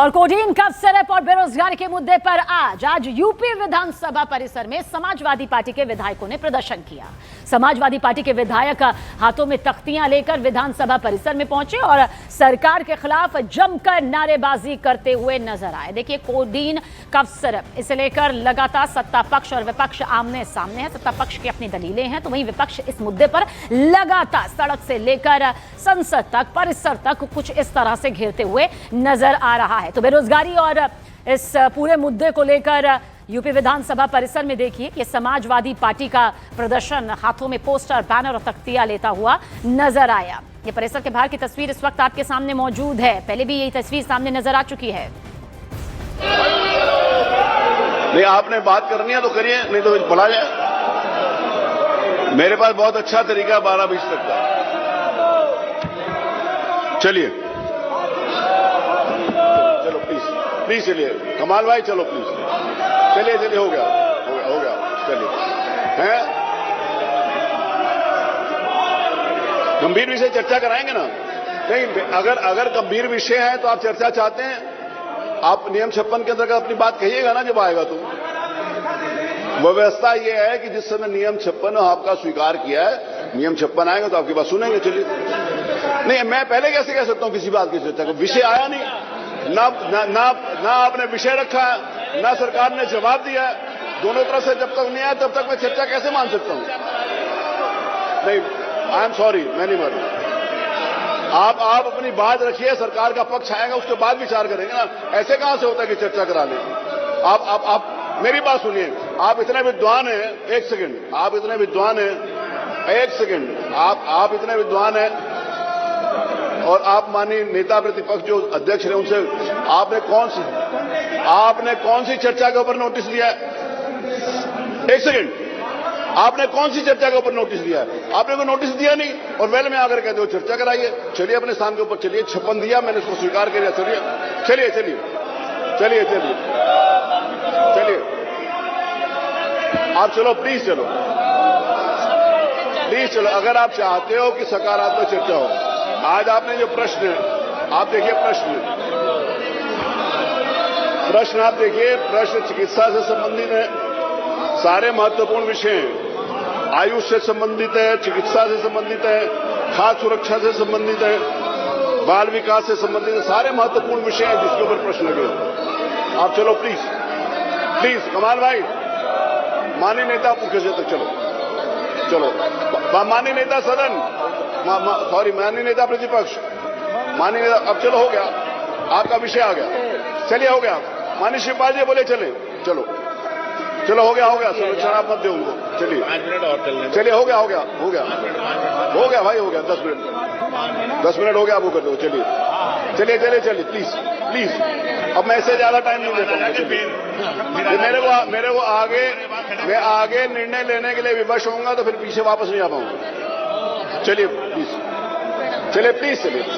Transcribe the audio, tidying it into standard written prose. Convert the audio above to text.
और codeine cough syrup और बेरोजगारी के मुद्दे पर आज यूपी विधानसभा परिसर में समाजवादी पार्टी के विधायकों ने प्रदर्शन किया। समाजवादी पार्टी के विधायक हाथों में तख्तियां लेकर विधानसभा परिसर में पहुंचे और सरकार के खिलाफ जमकर नारेबाजी करते हुए नजर आए। देखिए, कोडीन कफ सिरप इसे लेकर लगातार सत्ता पक्ष और विपक्ष आमने सामने है। सत्ता पक्ष की अपनी दलीलें हैं तो वहीं विपक्ष इस मुद्दे पर लगातार सड़क से लेकर संसद तक, परिसर तक कुछ इस तरह से घेरते हुए नजर आ रहा है। तो बेरोजगारी और इस पूरे मुद्दे को लेकर यूपी विधानसभा परिसर में देखिए कि समाजवादी पार्टी का प्रदर्शन हाथों में पोस्टर, बैनर और तख्तियां लेता हुआ नजर आया। ये परिसर के बाहर की तस्वीर इस वक्त आपके सामने मौजूद है। पहले भी यही तस्वीर सामने नजर आ चुकी है। नहीं, आपने बात करनी है तो करिए, नहीं तो बढ़ा जाए। मेरे पास बहुत अच्छा तरीका 12-20 तक का। चलिए, चलो प्लीज चलिए। कमाल भाई, चलो प्लीज चलिए। हो गया चलिए। हैं, गंभीर विषय चर्चा कराएंगे ना? नहीं, अगर गंभीर विषय है तो आप चर्चा चाहते हैं, आप नियम 56 के अंतर्गत अपनी बात कहिएगा ना जब आएगा तो। व्यवस्था यह है कि जिस समय नियम 56 आपका स्वीकार किया है, नियम 56 आएगा तो आपकी बात सुनेंगे। चलिए। नहीं, मैं पहले कैसे कह सकता हूं किसी बात की चर्चा को? विषय आया नहीं, ना आपने विषय रखा है, ना सरकार ने जवाब दिया है। दोनों तरफ से जब तक नहीं आया तब तक मैं चर्चा कैसे मान सकता हूं? नहीं, आई एम सॉरी, मैं नहीं मान रहा। आप अपनी बात रखिए, सरकार का पक्ष आएगा उसके बाद विचार करेंगे ना। ऐसे कहां से होता है कि चर्चा करा लें? आप मेरी बात सुनिए। आप इतने विद्वान हैं, एक सेकंड, आप इतने विद्वान हैं, एक सेकंड, आप इतने विद्वान हैं और आप माननीय नेता प्रतिपक्ष जो अध्यक्ष रहे उनसे आपने कौन सी चर्चा के ऊपर नोटिस दिया है? एक सेकंड, आपने कौन सी चर्चा के ऊपर नोटिस दिया है? आपने कोई नोटिस दिया नहीं और वेल में आकर कहते हो चर्चा कराइए। चलिए अपने स्थान के ऊपर चलिए। 56 दिया, मैंने उसको स्वीकार कर लिया। चलिए। आप चलो, प्लीज चलो। अगर आप चाहते हो कि सकारात्मक चर्चा हो, आज आपने जो प्रश्न है, आप देखिए प्रश्न आप देखिए। प्रश्न चिकित्सा से संबंधित है, सारे महत्वपूर्ण विषय हैं। आयुष से संबंधित है, चिकित्सा से संबंधित है, खाद्य सुरक्षा से संबंधित है, बाल विकास से संबंधित है। सारे महत्वपूर्ण विषय हैं जिसके ऊपर प्रश्न लगे। आप चलो प्लीज। कमाल भाई, माननीय नेता मुख्य से तक चलो। माननीय नेता सदन, सॉरी, माननीय नेता प्रतिपक्ष, माननीय नेता, अब चलो, हो गया आपका विषय आ गया। चलिए, हो गया। माननीय शिवपाल जी बोले चलो, हो गया। संरक्षण आप मत दे उनको। चलिए, 5 मिनट और चलने। चलिए, हो गया भाई, हो गया। 10 मिनट हो गया, आप वो कर दो। चलिए, प्लीज। अब मैं इससे ज्यादा टाइम नहीं देता हूं। मैं आगे निर्णय लेने के लिए विवश होऊंगा तो फिर पीछे वापस नहीं आ पाऊंगा। चलिए प्लीज।